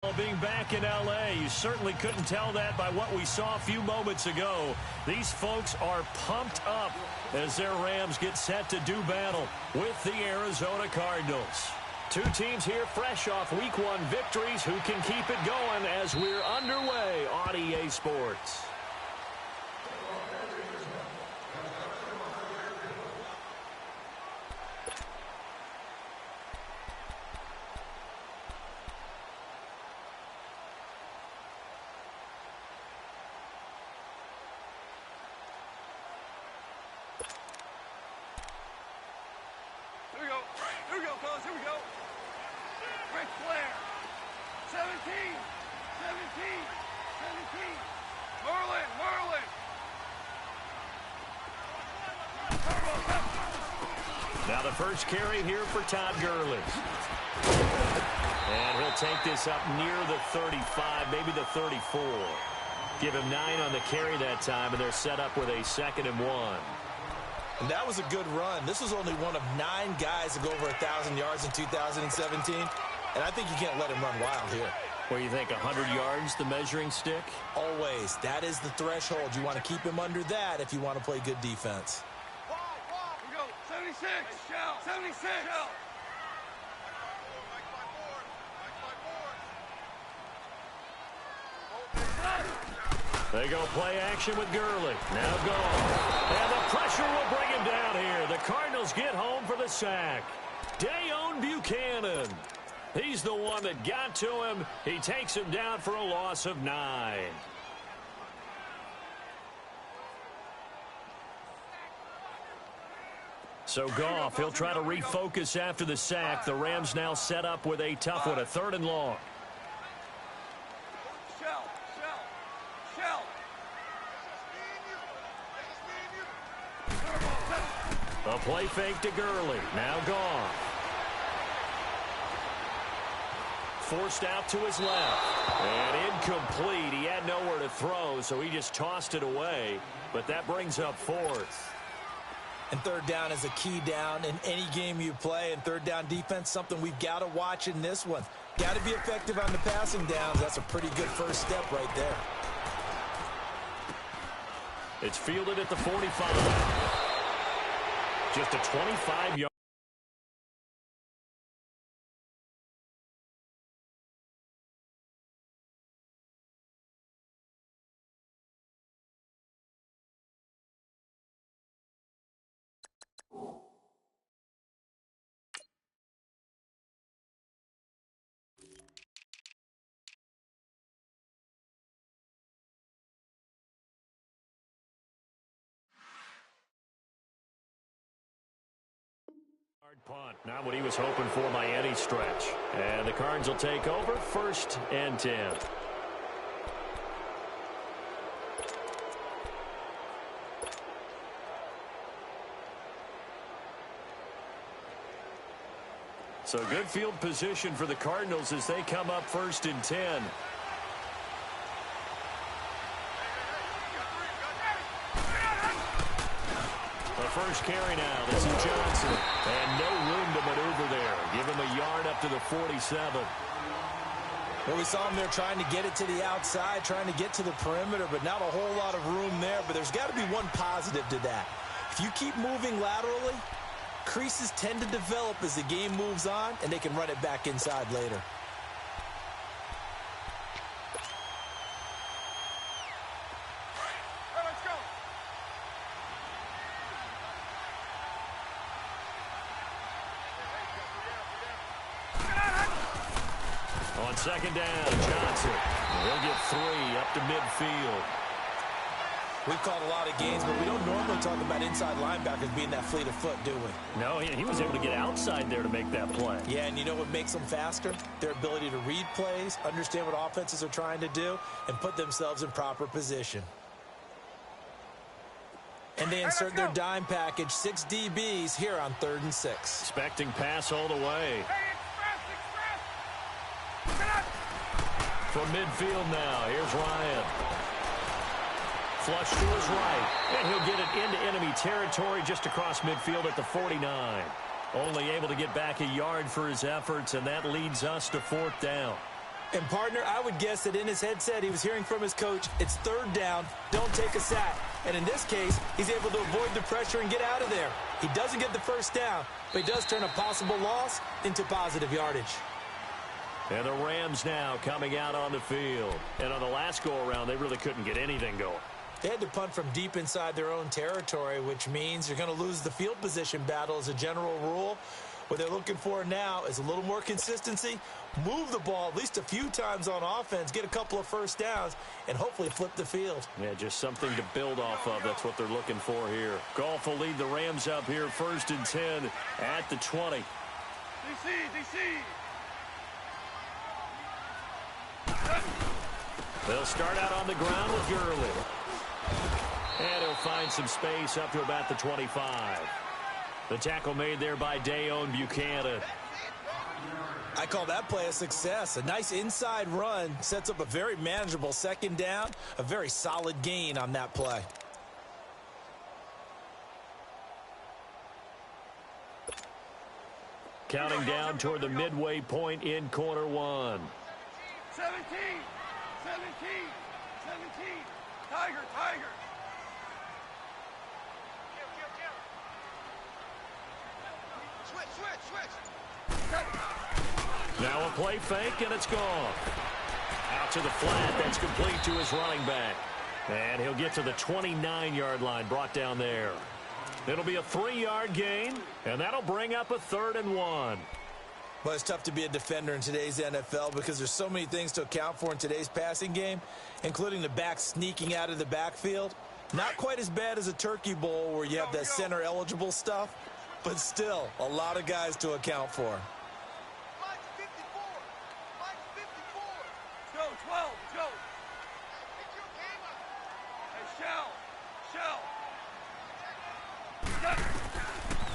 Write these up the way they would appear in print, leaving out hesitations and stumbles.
Well, being back in L.A., you certainly couldn't tell that by what we saw a few moments ago. These folks are pumped up as their Rams get set to do battle with the Arizona Cardinals. Two teams here fresh off Week 1 victories who can keep it going as we're underway on EA Sports. Here we go, fellas. Here we go. Ric Flair. 17. Merlin. Now the first carry here for Todd Gurley. And he'll take this up near the 35, maybe the 34. Give him 9 on the carry that time, and they're set up with a 2nd and 1. And that was a good run. This was only one of 9 guys to go over 1,000 yards in 2017. And I think you can't let him run wild here. Where you think 100 yards, the measuring stick? Always. That is the threshold. You want to keep him under that if you want to play good defense. Here we go. 76. 76. They go play action with Gurley. Now gone. And the pressure will bring him down here. The Cardinals get home for the sack. Dayon Buchanan. He's the one that got to him. He takes him down for a loss of 9. So Goff, he'll try to refocus after the sack. The Rams now set up with a tough one, a 3rd and long. A play fake to Gurley. Now gone. Forced out to his left. And incomplete. He had nowhere to throw, so he just tossed it away. But that brings up 4th. And 3rd down is a key down in any game you play. And 3rd down defense, something we've got to watch in this one. Got to be effective on the passing downs. That's a pretty good first step right there. It's fielded at the 45. Just a 25-yard. Punt, not what he was hoping for by any stretch. And the Cards will take over 1st and 10. So good field position for the Cardinals as they come up 1st and 10. First carry now. This is Johnson. And no room to maneuver there. Give him a yard up to the 47. Well, we saw him there trying to get it to the outside, trying to get to the perimeter, but not a whole lot of room there. But there's got to be one positive to that. If you keep moving laterally, creases tend to develop as the game moves on, and they can run it back inside later. On 2nd down, Johnson. He'll get 3 up to midfield. We've called a lot of games, but we don't normally talk about inside linebackers being that fleet of foot, do we? No, he was able to get outside there to make that play. Yeah, and you know what makes them faster? Their ability to read plays, understand what offenses are trying to do, and put themselves in proper position. And they insert their dime package, 6 DBs here on 3rd and 6. Expecting pass all the way. From midfield now, here's Ryan. Flush to his right, and he'll get it into enemy territory just across midfield at the 49. Only able to get back a yard for his efforts, and that leads us to 4th down. And, partner, I would guess that in his headset he was hearing from his coach, it's third down, don't take a sack. And in this case, he's able to avoid the pressure and get out of there. He doesn't get the first down, but he does turn a possible loss into positive yardage. And the Rams now coming out on the field. And on the last go-around, they really couldn't get anything going. They had to punt from deep inside their own territory, which means you're going to lose the field position battle as a general rule. What they're looking for now is a little more consistency, move the ball at least a few times on offense, get a couple of first downs, and hopefully flip the field. Yeah, just something to build off of. That's what they're looking for here. Goff will lead the Rams up here 1st and 10 at the 20. DC, DC. They'll start out on the ground with Gurley. And he'll find some space up to about the 25. The tackle made there by Dayon Buchanan. I call that play a success. A nice inside run sets up a very manageable second down, a very solid gain on that play. Counting down toward the midway point in quarter one. 17, 17, 17. Tiger, Tiger. Now a play fake, and it's gone. Out to the flat. That's complete to his running back. And he'll get to the 29-yard line, brought down there. It'll be a 3-yard gain, and that'll bring up a 3rd and 1. Well, it's tough to be a defender in today's NFL because there's so many things to account for in today's passing game, including the back sneaking out of the backfield. Not quite as bad as a turkey bowl where you have that center-eligible stuff, but still a lot of guys to account for. Go, 12, go. Hey, Shell.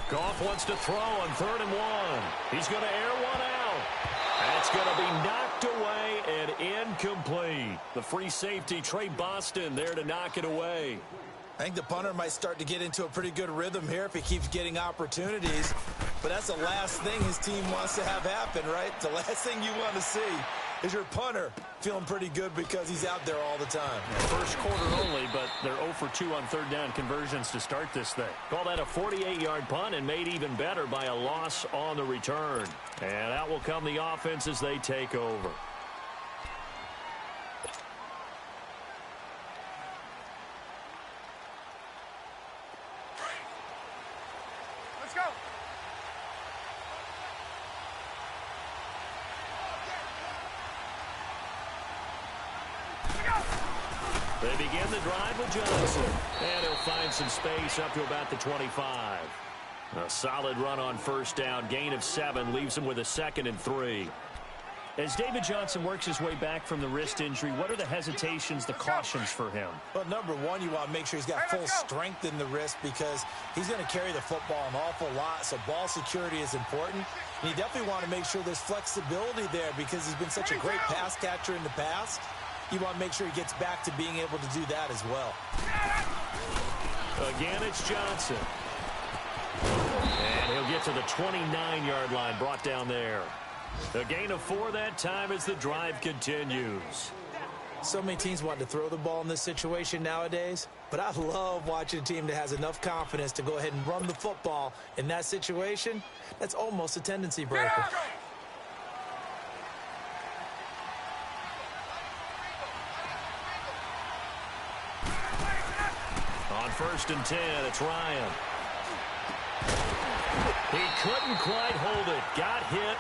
Goff wants to throw on 3rd and 1. He's going to air one out. That's going to be knocked away and incomplete. The free safety, Trey Boston, there to knock it away. I think the punter might start to get into a pretty good rhythm here if he keeps getting opportunities. But that's the last thing his team wants to have happen, right? The last thing you want to see is your punter feeling pretty good because he's out there all the time. First quarter only, but they're 0 for 2 on 3rd down conversions to start this thing. Call that a 48-yard punt and made even better by a loss on the return. And out will come the offense as they take over. Let's go. They begin the drive with Johnson. And he'll find some space up to about the 25. A solid run on 1st down. Gain of 7 leaves him with a 2nd and 3. As David Johnson works his way back from the wrist injury, what are the hesitations, the cautions for him? Well, number one, you want to make sure he's got full strength in the wrist because he's going to carry the football an awful lot, so ball security is important. And you definitely want to make sure there's flexibility there because he's been such a great pass catcher in the past. You want to make sure he gets back to being able to do that as well. Again, it's Johnson. And he'll get to the 29-yard line, brought down there. A gain of 4 that time as the drive continues. So many teams want to throw the ball in this situation nowadays, but I love watching a team that has enough confidence to go ahead and run the football in that situation. That's almost a tendency breaker. On 1st and 10, it's Ryan. He couldn't quite hold it. Got hit.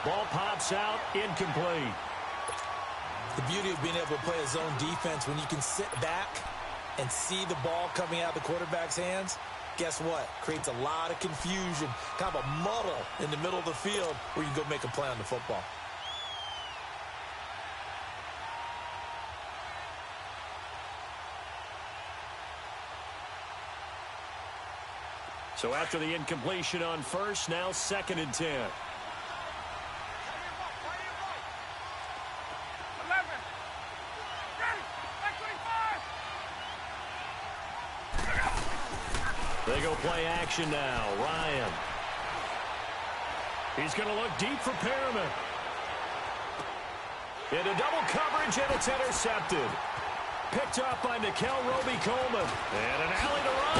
Ball pops out, incomplete. The beauty of being able to play a zone defense when you can sit back and see the ball coming out of the quarterback's hands, guess what? Creates a lot of confusion, kind of a muddle in the middle of the field where you can go make a play on the football. So after the incompletion on 1st, now 2nd and 10. 11. They go play action now. Ryan. He's going to look deep for Perriman. Into double coverage, and it's intercepted. Picked up by Nickel Roby-Coleman. And an alley to run.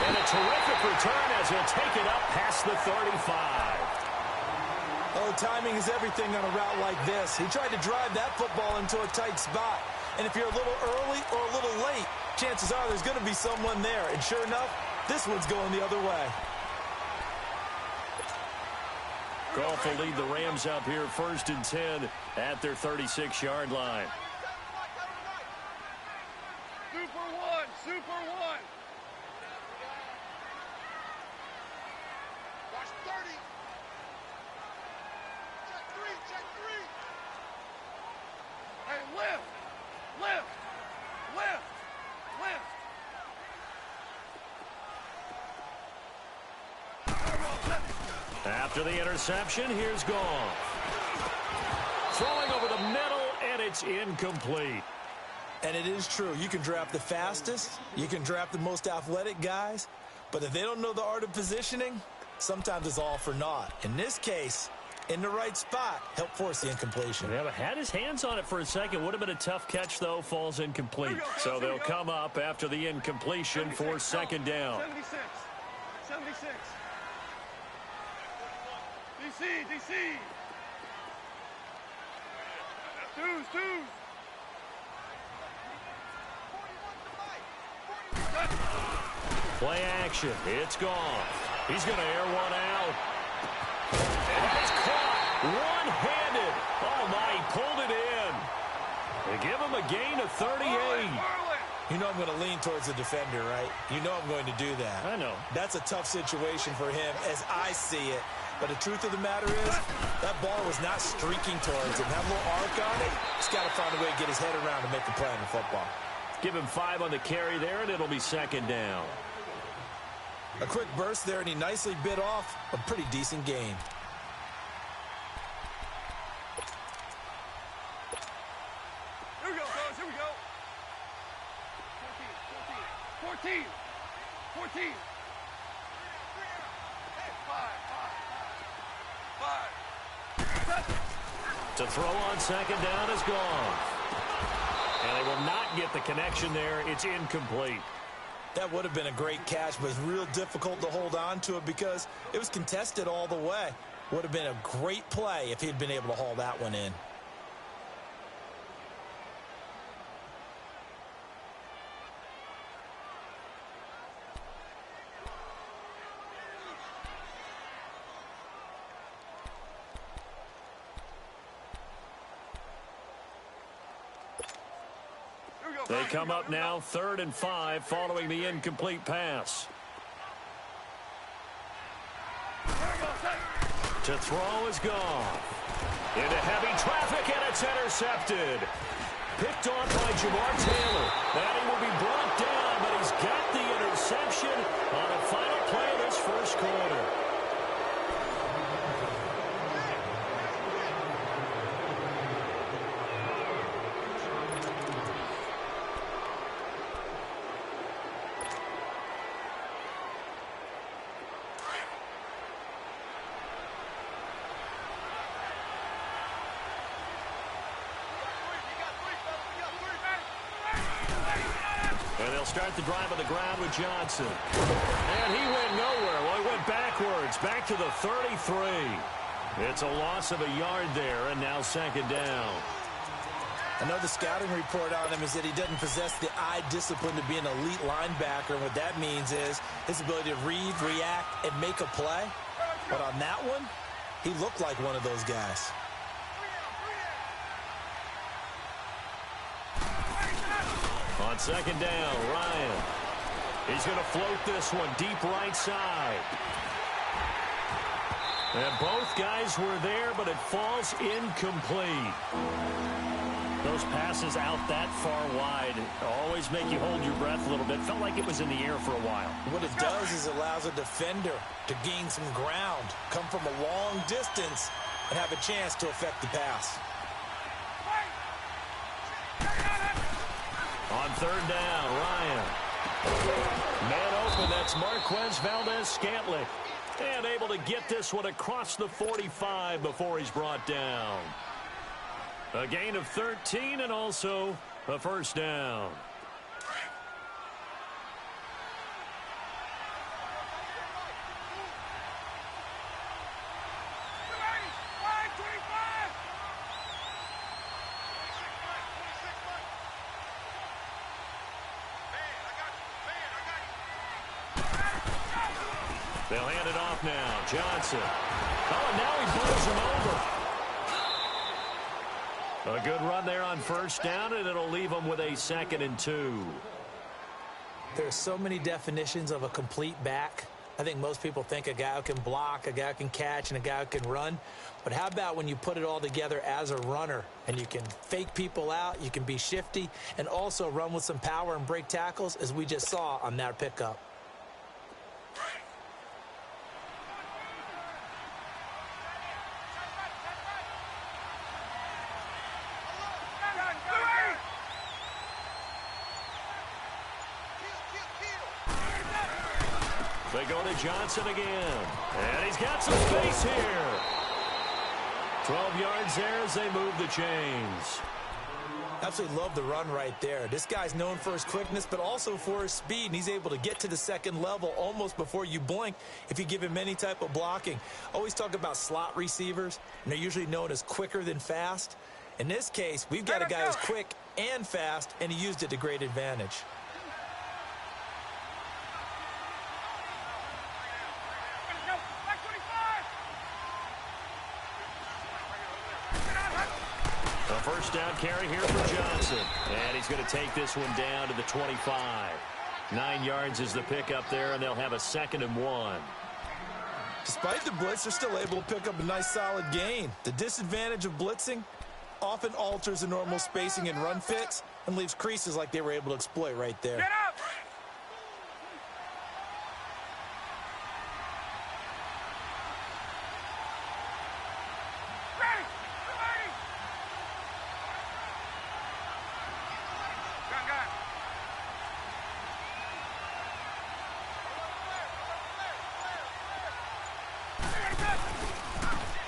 And a terrific return as he'll take it up past the 35. Oh, timing is everything on a route like this. He tried to drive that football into a tight spot. And if you're a little early or a little late, chances are there's going to be someone there. And sure enough, this one's going the other way. Goff will lead the Rams up here 1st and 10 at their 36-yard line. Super one. Watch 30. Check three. Hey, lift. After the interception, here's Goff. Throwing over the middle, and it's incomplete. And it is true. You can draft the fastest. You can draft the most athletic guys. But if they don't know the art of positioning, sometimes it's all for naught. In this case, in the right spot, help force the incompletion. Yeah, but had his hands on it for a second. Would have been a tough catch, though. Falls incomplete. So they'll come up after the incompletion for 2nd down. 76. DC. Twos. Play action. It's gone. He's going to air one out. And it's caught. One-handed. Oh, my. He pulled it in. They give him a gain of 38. You know I'm going to lean towards the defender, right? You know I'm going to do that. I know. That's a tough situation for him as I see it. But the truth of the matter is, that ball was not streaking towards him. That little arc on it, he's got to find a way to get his head around and make a play on the football. Give him 5 on the carry there, and it'll be 2nd down. A quick burst there, and he nicely bit off a pretty decent gain. Here we go, fellas. Here we go. 14. To throw on 2nd down is gone. And they will not get the connection there. It's incomplete. That would have been a great catch, but it's real difficult to hold on to it because it was contested all the way. Would have been a great play if he'd been able to haul that one in. They come up now 3rd and 5 following the incomplete pass. To throw is gone. Into heavy traffic, and it's intercepted. Picked on by Jamar Taylor. And he will be brought down, but he's got the interception on a final play of this 1st quarter. And they'll start the drive on the ground with Johnson. And he went nowhere. Well, he went backwards, back to the 33. It's a loss of a yard there, and now 2nd down. I know the scouting report on him is that he doesn't possess the eye discipline to be an elite linebacker. And what that means is his ability to read, react, and make a play. But on that one, he looked like one of those guys. On 2nd down, Ryan. He's going to float this one deep right side. And both guys were there, but it falls incomplete. Those passes out that far wide always make you hold your breath a little bit. Felt like it was in the air for a while. What it does is it allows a defender to gain some ground, come from a long distance, and have a chance to affect the pass. On 3rd down, Ryan. Man open, that's Marquez Valdez-Scantling. And able to get this one across the 45 before he's brought down. A gain of 13 and also a first down. They'll hand it off now. Johnson. Oh, and now he blows him over. A good run there on first down, and it'll leave them with a 2nd and 2. There's so many definitions of a complete back. I think most people think a guy who can block, a guy who can catch, and a guy who can run. But how about when you put it all together as a runner, and you can fake people out, you can be shifty, and also run with some power and break tackles, as we just saw on that pickup. They go to Johnson again. And he's got some space here. 12 yards there as they move the chains. Absolutely love the run right there. This guy's known for his quickness, but also for his speed. And he's able to get to the second level almost before you blink if you give him any type of blocking. Always talk about slot receivers, and they're usually known as quicker than fast. In this case, we've got a guy who's quick and fast, and he used it to great advantage. First down carry here for Johnson. And he's going to take this one down to the 25. 9 yards is the pickup there, and they'll have a 2nd and 1. Despite the blitz, they're still able to pick up a nice solid gain. The disadvantage of blitzing often alters the normal spacing and run fits and leaves creases like they were able to exploit right there. Get up!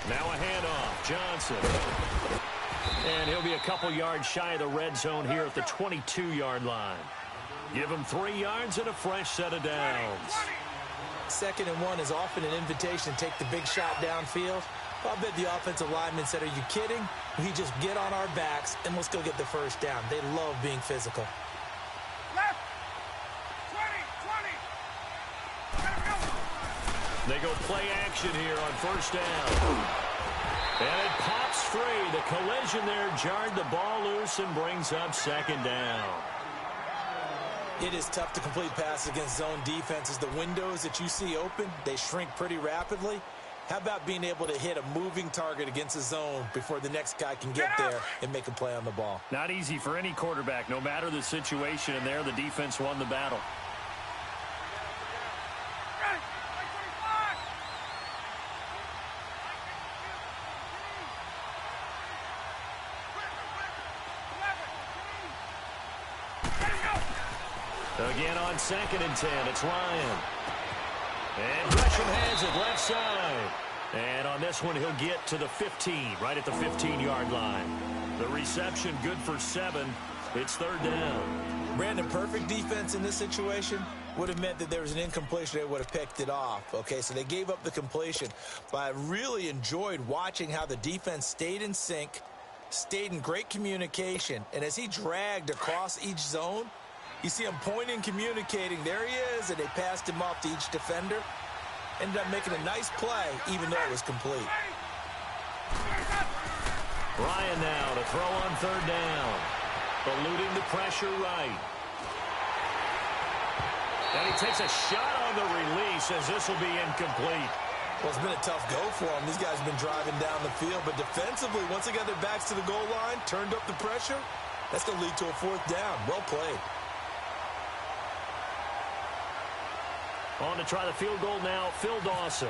Now a handoff. Johnson. And he'll be a couple yards shy of the red zone here at the 22-yard line. Give him 3 yards and a fresh set of downs. 2nd and 1 is often an invitation to take the big shot downfield. I bet the offensive lineman said, "Are you kidding? We just get on our backs and let's go get the first down." They love being physical. Left. 20. They go play action here on first down. And it pops free. The collision there jarred the ball loose and brings up 2nd down. It is tough to complete passes against zone defenses. The windows that you see open, they shrink pretty rapidly. How about being able to hit a moving target against a zone before the next guy can get there and make a play on the ball? Not easy for any quarterback, no matter the situation, and there the defense won the battle. Again on 2nd and 10, it's Ryan. And Gresham has it left side. And on this one, he'll get to the 15, right at the 15-yard line. The reception good for 7. It's 3rd down. Brandon, perfect defense in this situation would have meant that there was an incompletion. They would have picked it off. Okay, so they gave up the completion. But I really enjoyed watching how the defense stayed in sync, stayed in great communication. And as he dragged across each zone, you see him pointing, communicating. There he is, and they passed him off to each defender. Ended up making a nice play, even though it was complete. Ryan now to throw on 3rd down. Eluding the pressure right. And he takes a shot on the release as this will be incomplete. Well, it's been a tough go for them. These guys have been driving down the field. But defensively, once they got their backs to the goal line, turned up the pressure, that's going to lead to a 4th down. Well played. On to try the field goal now, Phil Dawson.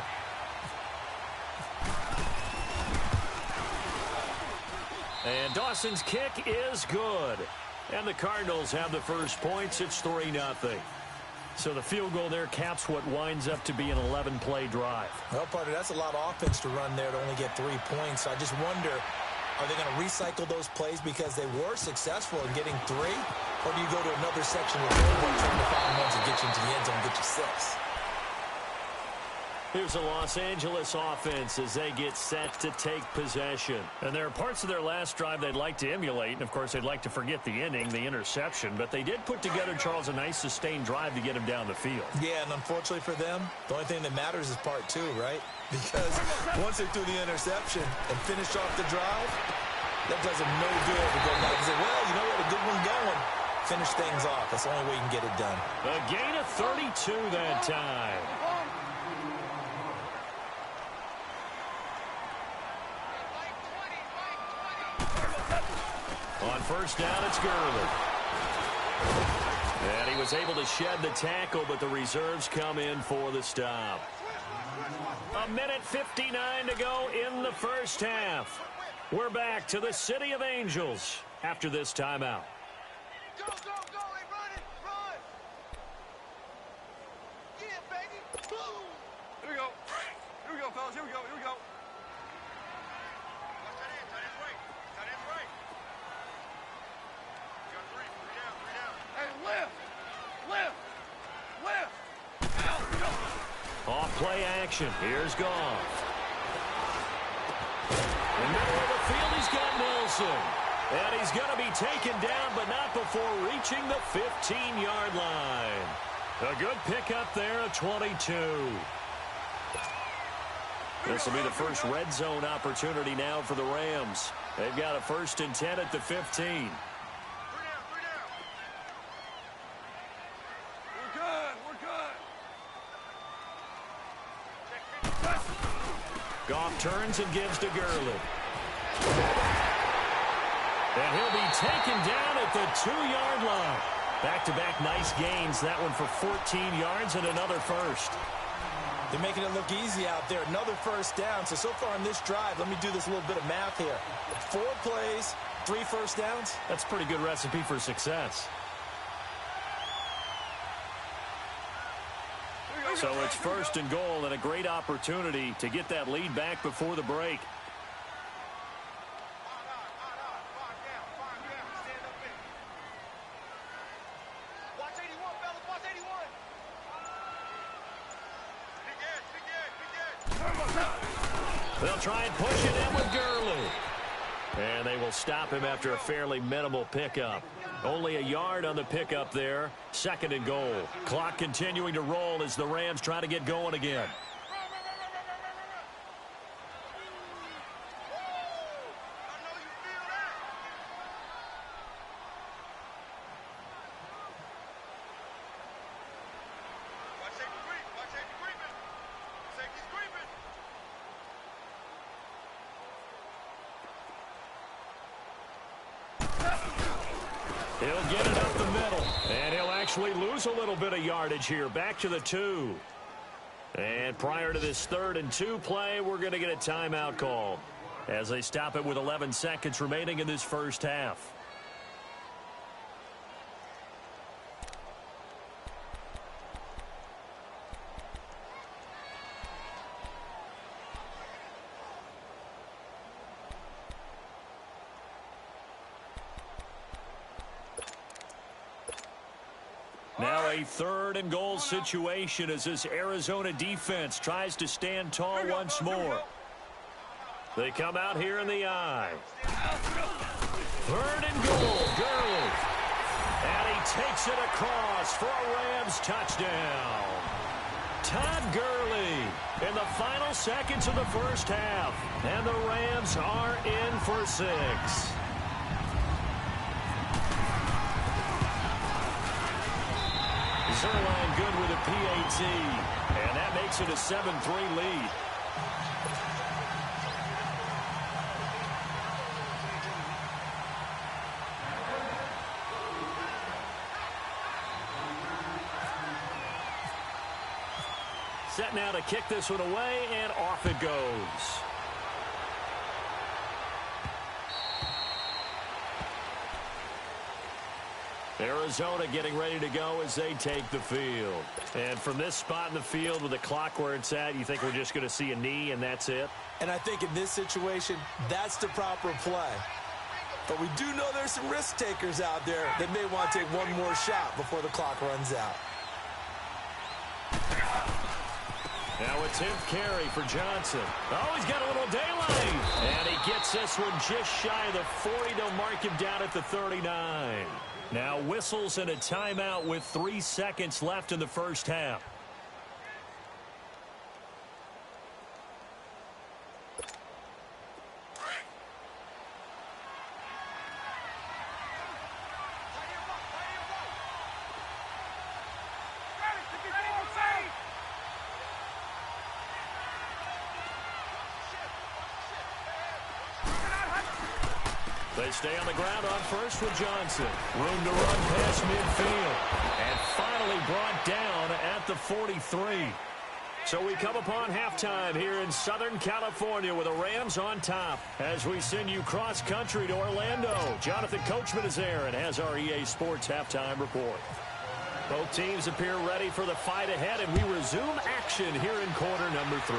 And Dawson's kick is good. And the Cardinals have the first points. It's 3-0. So the field goal there caps what winds up to be an 11-play drive. Well, partner, that's a lot of offense to run there to only get 3 points. I just wonder, Are they going to recycle those plays because they were successful in getting 3? Or do you go to another section of the field trying to find ones that get you into the end zone and get you 6? Here's the Los Angeles offense as they get set to take possession. And there are parts of their last drive they'd like to emulate. And, of course, they'd like to forget the inning, the interception. But they did put together, Charles, a nice sustained drive to get him down the field. Yeah, and unfortunately for them, the only thing that matters is part 2, right? Because once they threw the interception and finished off the drive, that does them no good to go back and say, well, you know what, a good one going. Finish things off. That's the only way you can get it done. A gain of 32 that time. On first down, it's Gurley. And he was able to shed the tackle, but the reserves come in for the stop. 1:59 to go in the first half. We're back to the City of Angels after this timeout. Go, go, go, hey, run it, run! Yeah, baby, boom! Here we go. Here we go, fellas, here we go, here we go. Watch that in, tight end's right. Tight end's right. You got 3 down, 3 down. Hey, lift! Lift! Lift! Out, go! Off play action. Here's Goff. In the middle of the field, he's got Nelson. And he's going to be taken down, but not before reaching the 15-yard line. A good pickup there at 22. This will be the first red zone opportunity now for the Rams. They've got a 1st and 10 at the 15. 3 down, 3 down. We're good, we're good. Goff turns and gives to Gurley. And he'll be taken down at the 2-yard line. Back-to-back nice gains. That one for 14 yards and another first. They're making it look easy out there. Another first down. So far in this drive, let me do this little bit of math here. 4 plays, 3 first downs. That's a pretty good recipe for success. So it's 1st and goal and a great opportunity to get that lead back before the break. They'll try and push it in with Gurley. And they will stop him after a fairly minimal pickup. Only a yard on the pickup there. 2nd and goal. Clock continuing to roll as the Rams try to get going again. He'll get it up the middle, and he'll actually lose a little bit of yardage here. Back to the 2. And prior to this 3rd and 2 play, we're going to get a timeout call as they stop it with 11 seconds remaining in this first half. Now a 3rd and goal situation as this Arizona defense tries to stand tall once more. They come out here in the eye. 3rd and goal, Gurley. And he takes it across for a Rams touchdown. Todd Gurley in the final seconds of the first half. And the Rams are in for 6. Zerline good with a PAT, and that makes it a 7-3 lead. Set now to kick this one away, and off it goes. Arizona getting ready to go as they take the field. And from this spot in the field with the clock where it's at, you think we're just going to see a knee and that's it? And I think in this situation, that's the proper play. But we do know there's some risk takers out there that may want to take one more shot before the clock runs out. Now a 10th carry for Johnson. Oh, he's got a little daylight. And he gets this one just shy of the 40 to mark him down at the 39. Now whistles and a timeout with 3 seconds left in the first half. They stay on the ground on first with Johnson. Room to run past midfield. And finally brought down at the 43. So we come upon halftime here in Southern California with the Rams on top as we send you cross-country to Orlando. Jonathan Coachman is there and has our EA Sports halftime report. Both teams appear ready for the fight ahead, and we resume action here in quarter number 3.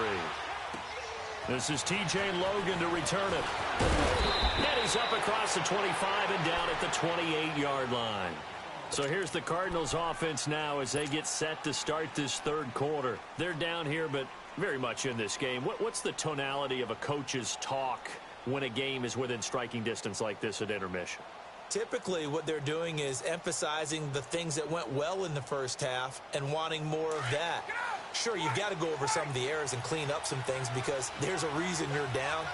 This is TJ Logan to return it. And he's up across the 25 and down at the 28-yard line. So here's the Cardinals offense now as they get set to start this third quarter. They're down here, but very much in this game. What's the tonality of a coach's talk when a game is within striking distance like this at intermission? Typically, what they're doing is emphasizing the things that went well in the first half and wanting more of that. Sure, you've got to go over some of the errors and clean up some things because there's a reason you're down.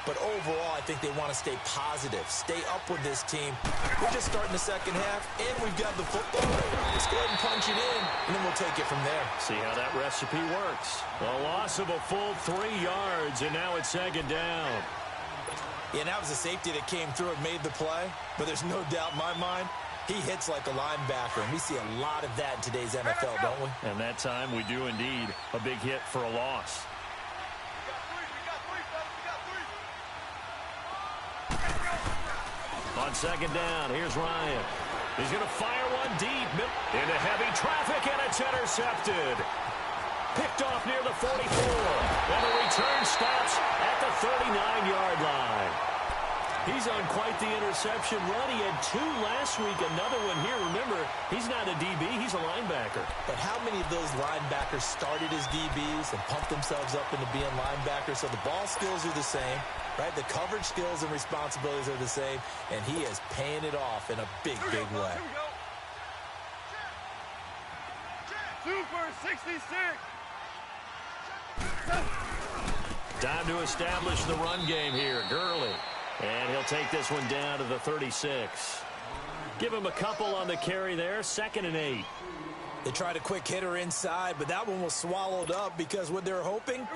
But overall, I think they want to stay positive, stay up with this team. We're just starting the second half, and we've got the football. Let's go ahead and punch it in, and then we'll take it from there. See how that recipe works. A loss of a full 3 yards, and now it's second down. Yeah, and that was a safety that came through and made the play. But there's no doubt in my mind, he hits like a linebacker, and we see a lot of that in today's NFL, don't we? And that time we do indeed a big hit for a loss. On second down, here's Ryan. He's going to fire one deep into heavy traffic, and it's intercepted. Picked off near the 44, and the return stops at the 39-yard line. He's on quite the interception run. He had 2 last week, another one here. Remember, he's not a DB, he's a linebacker. But how many of those linebackers started as DBs and pumped themselves up into being linebackers? So the ball skills are the same, right? The coverage skills and responsibilities are the same, and he is paying it off in a big, big way. Super 66. Time to establish the run game here. Gurley. And he'll take this one down to the 36. Give him a couple on the carry there. 2nd and 8. They tried a quick hitter inside, but that one was swallowed up because what they're hoping,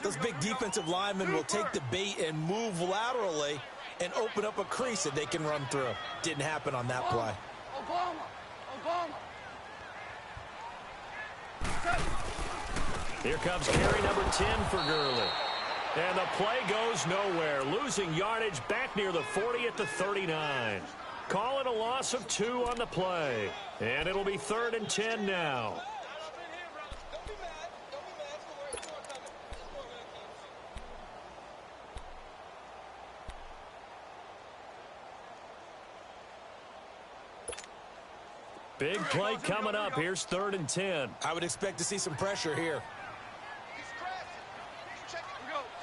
those big defensive linemen will take the bait and move laterally and open up a crease that they can run through. Didn't happen on that play. Obama. Here comes carry number 10 for Gurley. And the play goes nowhere. Losing yardage back near the 40 at the 39. Call it a loss of 2 on the play. And it'll be 3rd and 10 now. Big play coming up. Here's 3rd and 10. I would expect to see some pressure here.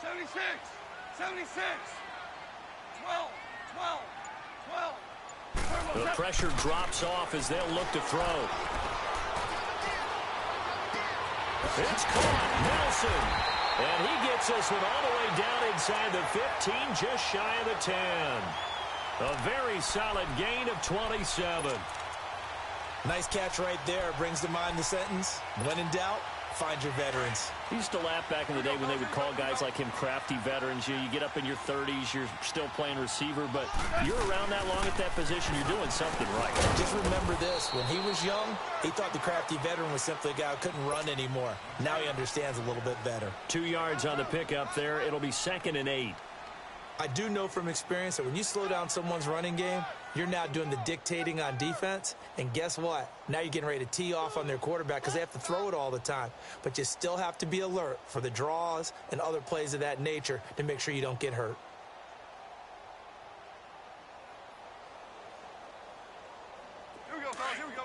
76, 76, 12. The pressure drops off as they'll look to throw. It's caught. Nelson. And he gets this one all the way down inside the 15, just shy of the 10. A very solid gain of 27. Nice catch right there. Brings to mind the sentence, when in doubt, find your veterans. He used to laugh back in the day when they would call guys like him crafty veterans. You get up in your 30s, you're still playing receiver, but you're around that long at that position, you're doing something right. Just remember this, when he was young, he thought the crafty veteran was simply a guy who couldn't run anymore. Now he understands a little bit better. 2 yards on the pickup there. It'll be 2nd and 8. I do know from experience that when you slow down someone's running game, You're now doing the dictating on defense, and guess what? Now you're getting ready to tee off on their quarterback because they have to throw it all the time. But you still have to be alert for the draws and other plays of that nature to make sure you don't get hurt. Here we go, fellas. Here we go.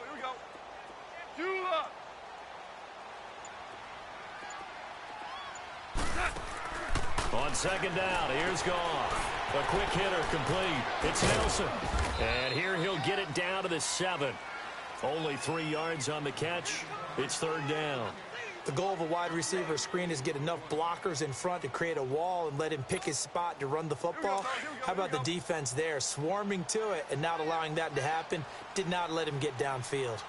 Here we go. Do up. On second down, here's Goff. A quick hitter complete. It's Nelson. And here he'll get it down to the 7. Only 3 yards on the catch. It's third down. The goal of a wide receiver screen is get enough blockers in front to create a wall and let him pick his spot to run the football. How about the defense there, swarming to it and not allowing that to happen? Did not let him get downfield.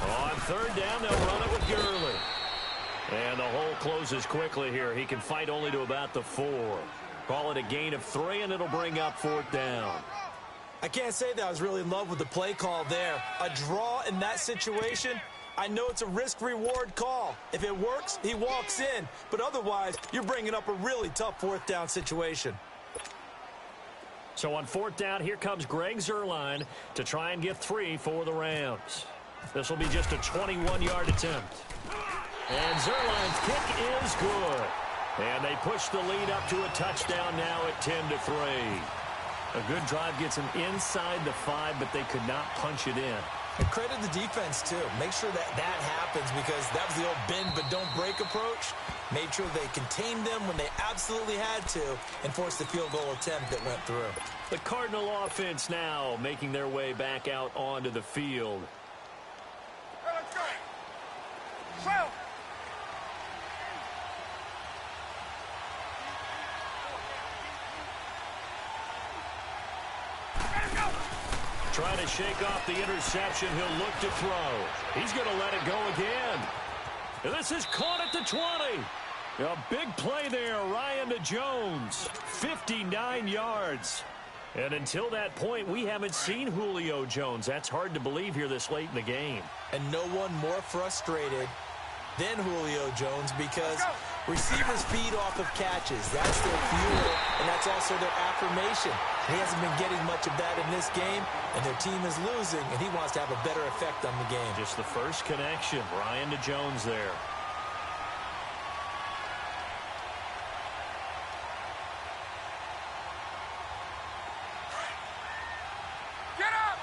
On third down, they'll run it with Gurley. And the hole closes quickly here. He can fight only to about the 4. Call it a gain of 3, and it'll bring up fourth down. I can't say that I was really in love with the play call there. A draw in that situation, I know it's a risk-reward call. If it works, he walks in. But otherwise, you're bringing up a really tough fourth down situation. So on fourth down, here comes Greg Zuerlein to try and get 3 for the Rams. This will be just a 21-yard attempt. And Zuerlein's kick is good. And they push the lead up to a touchdown now at 10-3. A good drive gets them inside the 5, but they could not punch it in. And credit the defense, too. Make sure that happens because that was the old bend but don't break approach. Made sure they contained them when they absolutely had to and forced the field goal attempt that went through. The Cardinal offense now making their way back out onto the field. Hey, let's go. Well. Trying to shake off the interception. He'll look to throw. He's going to let it go again. And this is caught at the 20. A big play there, Ryan to Jones. 59 yards. And until that point, we haven't seen Julio Jones. That's hard to believe here this late in the game. And no one more frustrated than Julio Jones because receivers feed off of catches. That's their fuel, and that's also their affirmation. He hasn't been getting much of that in this game, and their team is losing, and he wants to have a better effect on the game. Just the first connection, Ryan to Jones there. Get up!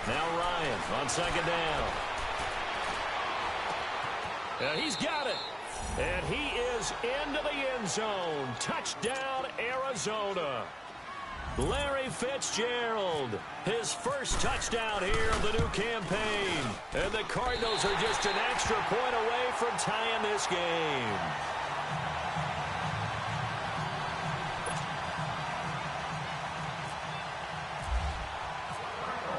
Now Ryan on second down. And he's got it. And he is into the end zone. Touchdown, Arizona. Larry Fitzgerald, his first touchdown here of the new campaign. And the Cardinals are just an extra point away from tying this game.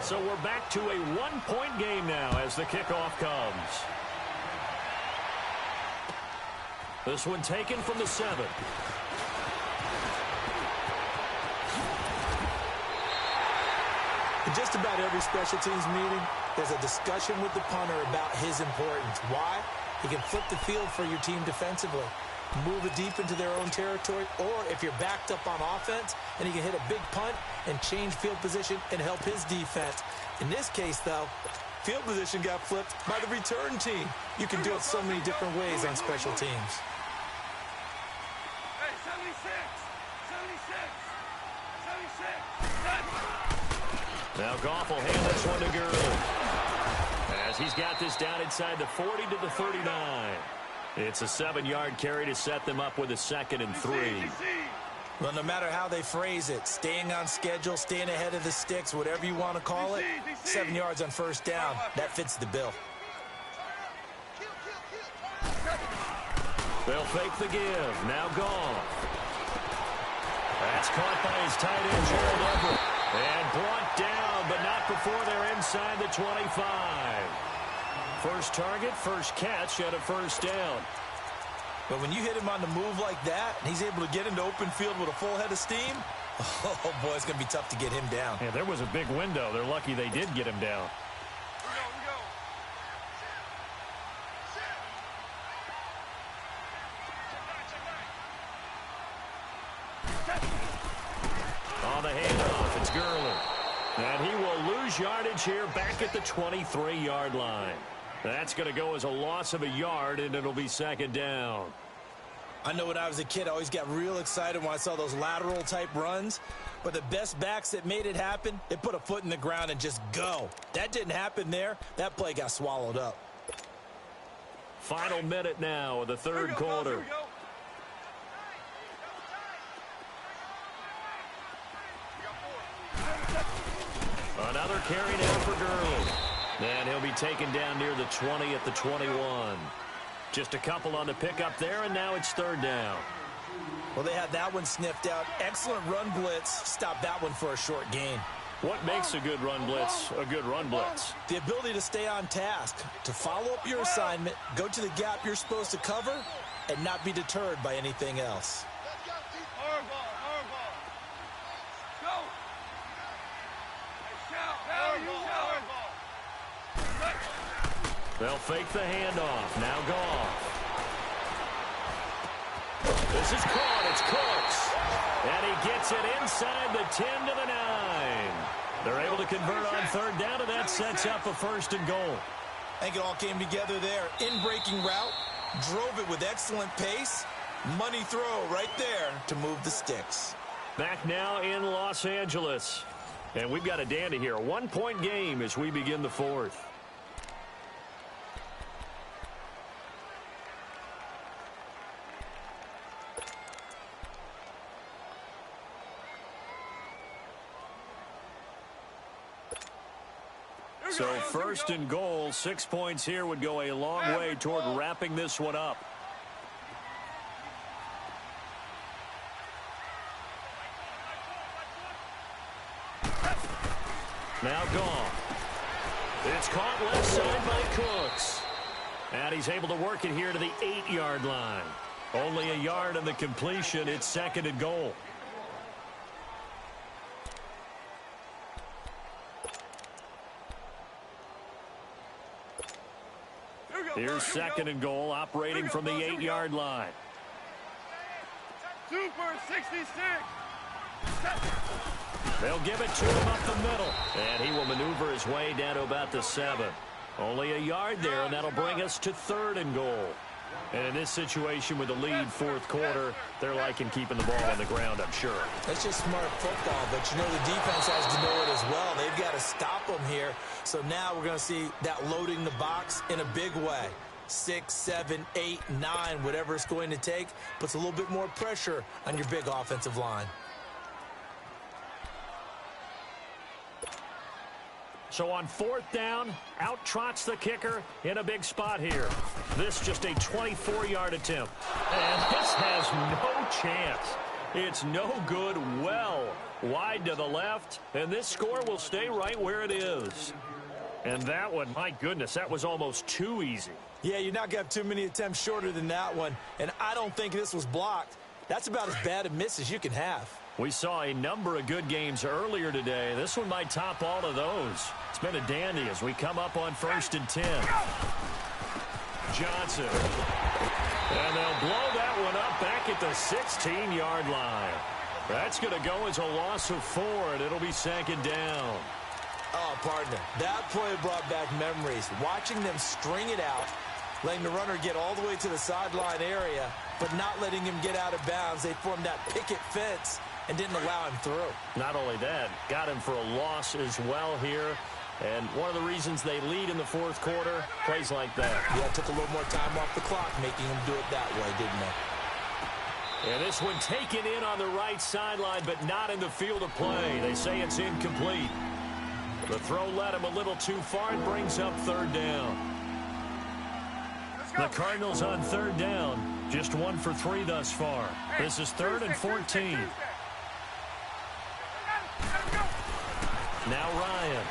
So we're back to a one-point game now as the kickoff comes. This one taken from the 7. In just about every special teams meeting, there's a discussion with the punter about his importance. Why? He can flip the field for your team defensively, move it deep into their own territory, or if you're backed up on offense, and he can hit a big punt and change field position and help his defense. In this case, though, field position got flipped by the return team. You can do it so many different ways on special teams. Hey, 76! 76! 76! Now Goff will hand this one to Gurley. As he's got this down inside the 40 to the 39. It's a 7-yard carry to set them up with a 2nd and 3. Well, no matter how they phrase it, staying on schedule, staying ahead of the sticks, whatever you want to call it, 7 yards on first down, that fits the bill. They'll fake the give. Now Goff. That's caught by his tight end, Gerald Everett. And brought down, but not before they're inside the 25. First target, first catch at a first down. But when you hit him on the move like that, and he's able to get into open field with a full head of steam, oh, boy, it's going to be tough to get him down. Yeah, there was a big window. They're lucky they did get him down. We go. It's Gurley. And he will lose yardage here back at the 23-yard line. That's going to go as a loss of a yard, and it'll be second down. I know when I was a kid, I always got real excited when I saw those lateral-type runs. But the best backs that made it happen, they put a foot in the ground and just go. That didn't happen there. That play got swallowed up. Final minute now of the third quarter. Another carry down for Gurley. And he'll be taken down near the 20 at the 21. Just a couple on the pickup there, and now it's third down. Well, they had that one sniffed out. Excellent run blitz. Stop that one for a short gain. What makes a good run blitz a good run blitz? The ability to stay on task, to follow up your assignment, go to the gap you're supposed to cover, and not be deterred by anything else. They'll fake the handoff. Now Goff. This is caught. It's Cooks. And he gets it inside the 10 to the 9. They're able to convert on third down, and that sets up a first and goal. I think it all came together there. In-breaking route, drove it with excellent pace. Money throw right there to move the sticks. Back now in Los Angeles. And we've got a dandy here. A one-point game as we begin the fourth. So first and goal, 6 points here would go a long way toward wrapping this one up. Now Goff. It's caught left side by Cooks. And he's able to work it here to the 8-yard line. Only a yard on the completion. It's second and goal. Here's second and goal, operating from the 8-yard line. Super 66. They'll give it to him up the middle. And he will maneuver his way down to about the 7. Only a yard there, and that'll bring us to third and goal. And in this situation with the lead fourth quarter, they're liking keeping the ball on the ground, I'm sure. That's just smart football, but you know the defense has to know it as well. They've got to stop them here. So now we're going to see that loading the box in a big way. 6, 7, 8, 9, whatever it's going to take, puts a little bit more pressure on your big offensive line. So on fourth down, out trots the kicker in a big spot here. This just a 24-yard attempt. And this has no chance. It's no good, well wide to the left, and this score will stay right where it is. And that one, my goodness, that was almost too easy. Yeah, you're not going to have too many attempts shorter than that one, and I don't think this was blocked. That's about as bad a miss as you can have. We saw a number of good games earlier today. This one might top all of those. It's been a dandy as we come up on 1st and 10. Johnson. And they'll blow that one up back at the 16-yard line. That's going to go as a loss of 4, and it'll be second down. Oh, partner, that play brought back memories. Watching them string it out, letting the runner get all the way to the sideline area, but not letting him get out of bounds. They formed that picket fence and didn't allow him through. Not only that, got him for a loss as well here. And one of the reasons they lead in the fourth quarter, plays like that. Yeah, took a little more time off the clock, making him do it that way, didn't they? And this one taken in on the right sideline, but not in the field of play. They say it's incomplete. The throw led him a little too far and brings up third down. The Cardinals on third down, just 1 for 3 thus far. This is 3rd and 14. Now Ryan.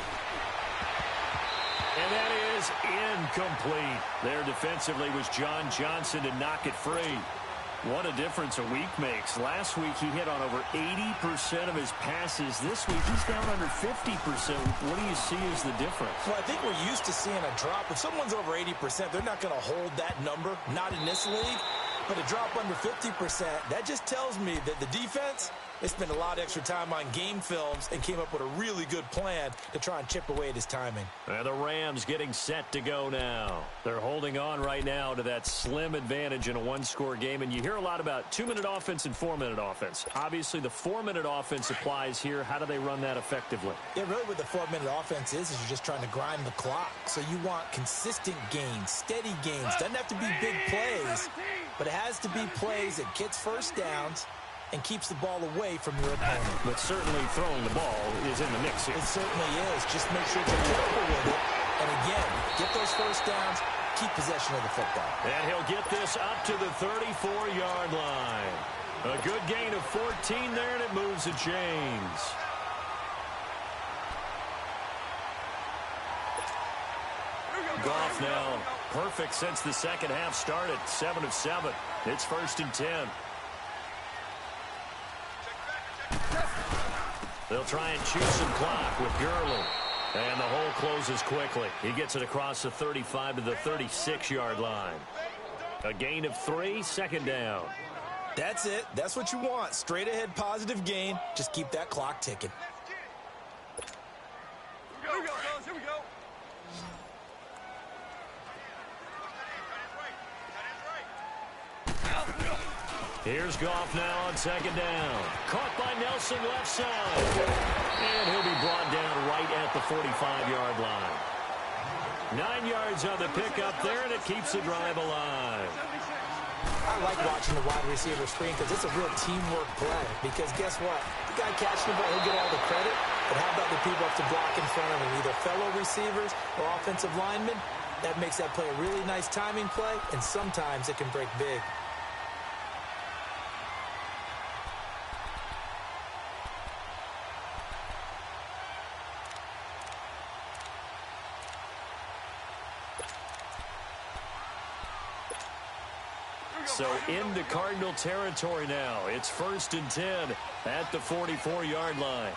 And that is incomplete. There defensively was John Johnson to knock it free. What a difference a week makes. Last week he hit on over 80% of his passes. This week he's down under 50%. What do you see as the difference? Well, I think we're used to seeing a drop. If someone's over 80%, they're not going to hold that number, not in this league. But a drop under 50%, that just tells me that the defense, They spent a lot of extra time on game films and came up with a really good plan to try and chip away at his timing. And the Rams getting set to go now. They're holding on right now to that slim advantage in a one-score game. And you hear a lot about 2-minute offense and 4-minute offense. Obviously, the 4-minute offense applies here. How do they run that effectively? Yeah, really what the 4-minute offense is you're just trying to grind the clock. So you want consistent gains, steady gains. Doesn't have to be big plays, but it has to be plays that gets first downs and keeps the ball away from your opponent. But certainly throwing the ball is in the mix here. It certainly is. Just make sure you're careful with it. And again, get those first downs, keep possession of the football. And he'll get this up to the 34-yard line. A good gain of 14 there, and it moves the chains. Goff now perfect since the second half started. 7 of 7. It's 1st and 10. They'll try and choose some clock with Gurley. And the hole closes quickly. He gets it across the 35 to the 36-yard line. A gain of 3, 2nd down. That's it. That's what you want. Straight ahead positive gain. Just keep that clock ticking. Here we go, fellas. Here we go. Here's Goff now on 2nd down. Caught by Nelson left side. And he'll be brought down right at the 45-yard line. 9 yards on the pickup there, and it keeps the drive alive. I like watching the wide receiver screen because it's a real teamwork play. Because guess what? The guy catching the ball, he'll get all the credit. But how about the people up to block in front of him, either fellow receivers or offensive linemen? That makes that play a really nice timing play, and sometimes it can break big. So into Cardinal territory now. It's 1st and 10 at the 44-yard line.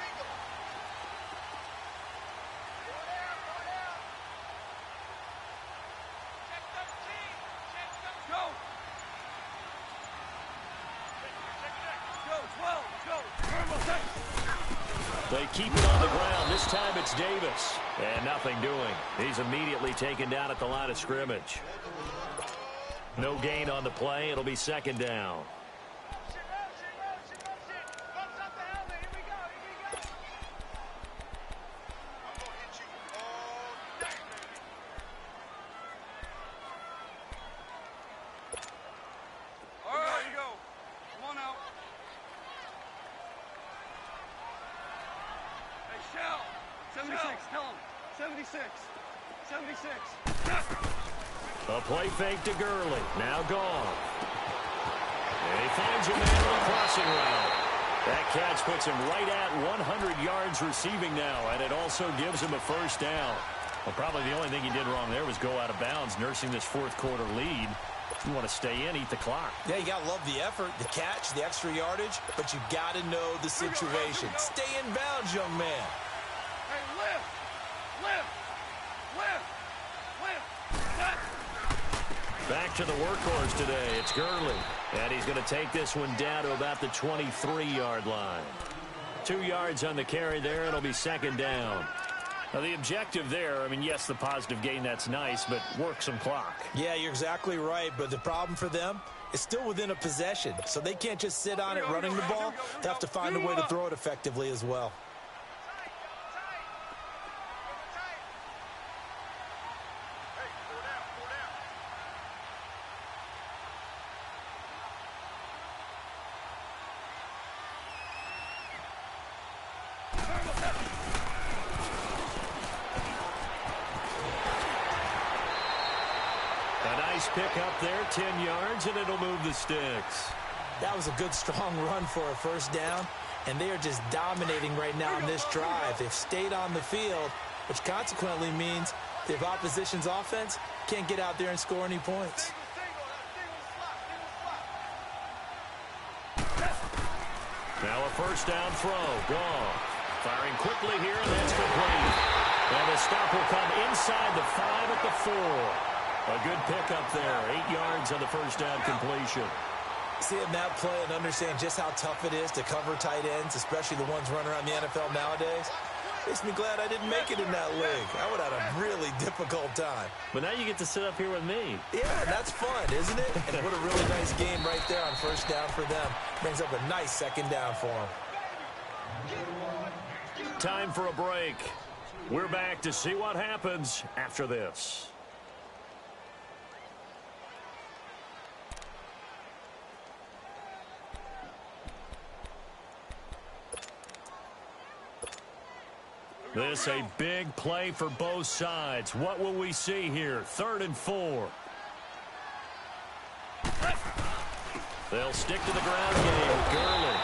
They keep it on the ground. This time it's Davis. And nothing doing. He's immediately taken down at the line of scrimmage. No gain on the play. It'll be 2nd down. All right, here you go. Come on out. Hey, Shell. 76, tell him. 76. 76. A play fake to Gurley. Now gone. And he finds a man on the crossing route. That catch puts him right at 100 yards receiving now, and it also gives him a 1st down. Well, probably the only thing he did wrong there was go out of bounds, nursing this 4th quarter lead. You want to stay in, eat the clock. Yeah, you got to love the effort, the catch, the extra yardage, but you got to know the situation. Stay in bounds, young man. Hey, lift. Lift. Lift. Lift. Back to the workhorse today. It's Gurley. And he's going to take this one down to about the 23-yard line. 2 yards on the carry there. It'll be 2nd down. Now, the objective there, I mean, yes, the positive gain, that's nice, but work some clock. Yeah, you're exactly right. But the problem for them is still within a possession. So they can't just sit on it running the ball. They have to find a way to throw it effectively as well. Pick up there, 10 yards, and it'll move the sticks. That was a good, strong run for a 1st down, and they are just dominating right now on this drive. They've stayed on the field, which consequently means the opposition's offense can't get out there and score any points. Now a 1st down throw. Goff firing quickly here, and that's complete. And the stop will come inside the 5 at the 4. A good pickup there. 8 yards on the 1st down completion. Seeing that play and understand just how tough it is to cover tight ends, especially the ones running around the NFL nowadays, makes me glad I didn't make it in that league. I would have had a really difficult time. But now you get to sit up here with me. Yeah, that's fun, isn't it? And what a really nice game right there on first down for them. Brings up a nice second down for them. Time for a break. We're back to see what happens after this. This a big play for both sides. What will we see here? 3rd and 4. They'll stick to the ground game with Gurley.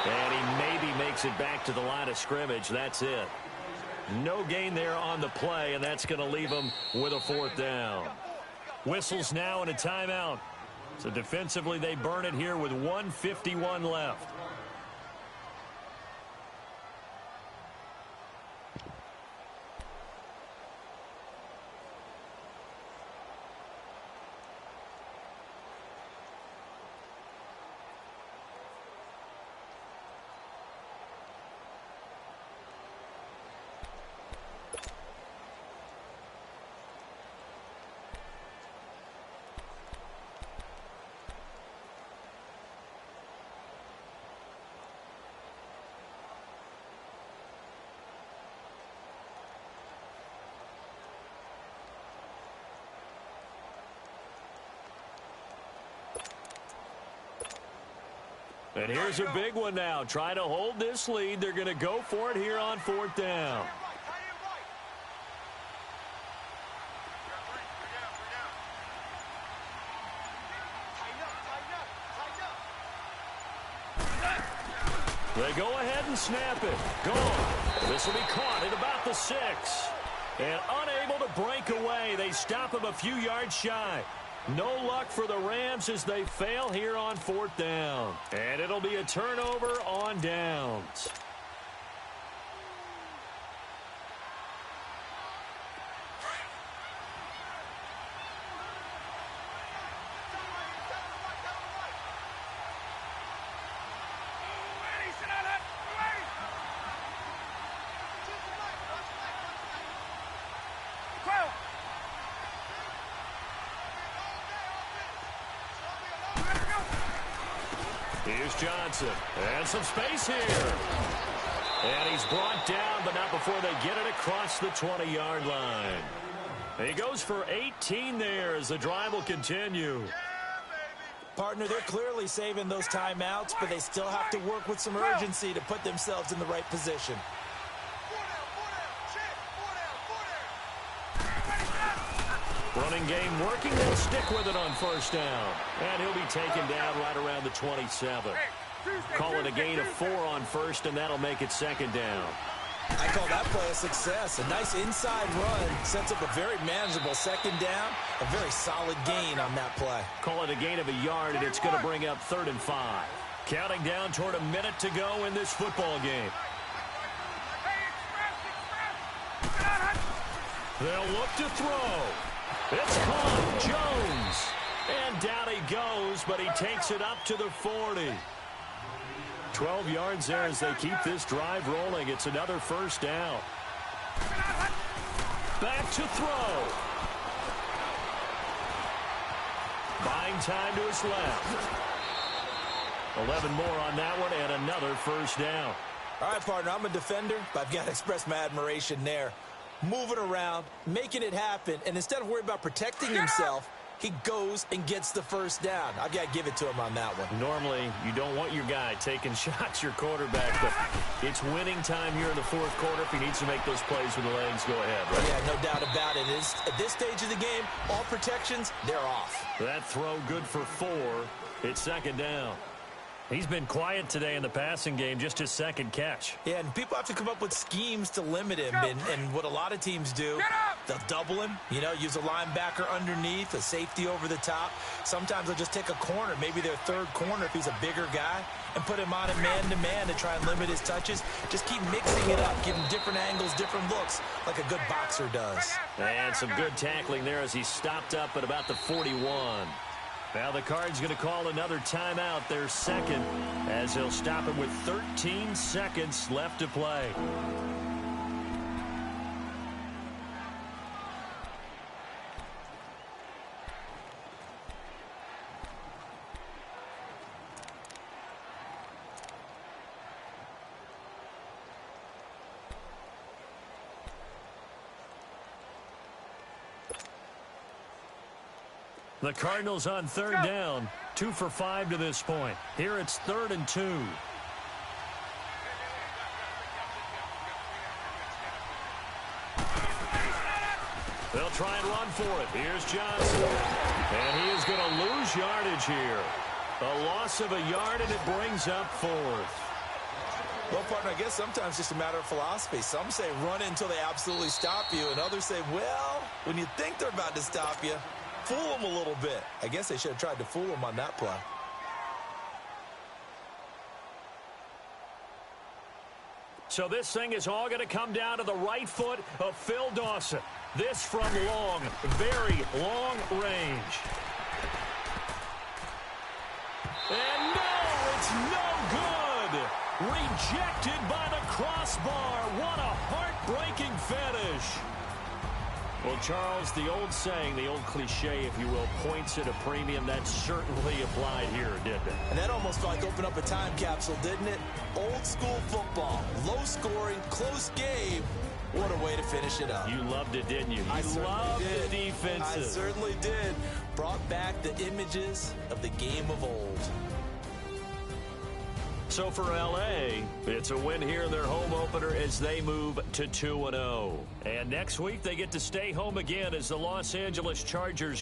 And he maybe makes it back to the line of scrimmage. That's it. No gain there on the play, and that's going to leave him with a 4th down. Whistles now and a timeout. So defensively, they burn it here with 1:51 left. And here's a big one now. Trying to hold this lead. They're going to go for it here on 4th down. They go ahead and snap it. Gone. This will be caught at about the 6. And unable to break away. They stop him a few yards shy. No luck for the Rams as they fail here on 4th down. And it'll be a turnover on downs. Here's Johnson. And some space here. And he's brought down, but not before they get it across the 20-yard line. He goes for 18 there as the drive will continue. Partner, they're clearly saving those timeouts, but they still have to work with some urgency to put themselves in the right position. Running game working. They'll stick with it on 1st down. And he'll be taken down right around the 27. Call it a gain of 4 on 1st, and that'll make it 2nd down. I call that play a success. A nice inside run sets up a very manageable 2nd down. A very solid gain on that play. Call it a gain of a yard, and it's going to bring up 3rd and 5. Counting down toward a minute to go in this football game. They'll look to throw. It's caught. Jones. And down he goes, but he takes it up to the 40. 12 yards there as they keep this drive rolling. It's another 1st down. Back to throw. Buying time to his left. 11 more on that one and another 1st down. All right, partner, I'm a defender, but I've got to express my admiration there. Moving around, making it happen, and instead of worrying about protecting himself, he goes and gets the 1st down. I've got to give it to him on that one. Normally, you don't want your guy taking shots, your quarterback, but it's winning time here in the 4th quarter. If he needs to make those plays with the legs, go ahead. Right? Yeah, no doubt about it. At this stage of the game, all protections, they're off. That throw good for 4. It's 2nd down. He's been quiet today in the passing game, just his 2nd catch. Yeah, and people have to come up with schemes to limit him. And what a lot of teams do, they'll double him, use a linebacker underneath, a safety over the top. Sometimes they'll just take a corner, maybe their 3rd corner if he's a bigger guy, and put him on a man-to-man to try and limit his touches. Just keep mixing it up, give him different angles, different looks, like a good boxer does. And some good tackling there as he stopped up at about the 41. Now the Cards going to call another timeout, their second, as he'll stop it with 13 seconds left to play. The Cardinals on third down, 2 for 5 to this point. Here it's 3rd and 2. They'll try and run for it. Here's Johnson. And he is going to lose yardage here. A loss of a yard, and it brings up 4th. Well, partner, I guess sometimes it's just a matter of philosophy. Some say run until they absolutely stop you, and others say, well, when you think they're about to stop you, fool them a little bit. I guess they should have tried to fool them on that play. So this thing is all going to come down to the right foot of Phil Dawson. This from long, very long range. And no, it's no good. Rejected by the crossbar. What a heartbreaking finish. Well, Charles, the old saying, the old cliche, if you will, points at a premium, that certainly applied here, didn't it? And that almost felt like opened up a time capsule, didn't it? Old school football, low scoring, close game. What a way to finish it up. You loved it, didn't you? I You loved the defenses. I certainly did. Brought back the images of the game of old. So for L.A., it's a win here in their home opener as they move to 2-0. And next week, they get to stay home again as the Los Angeles Chargers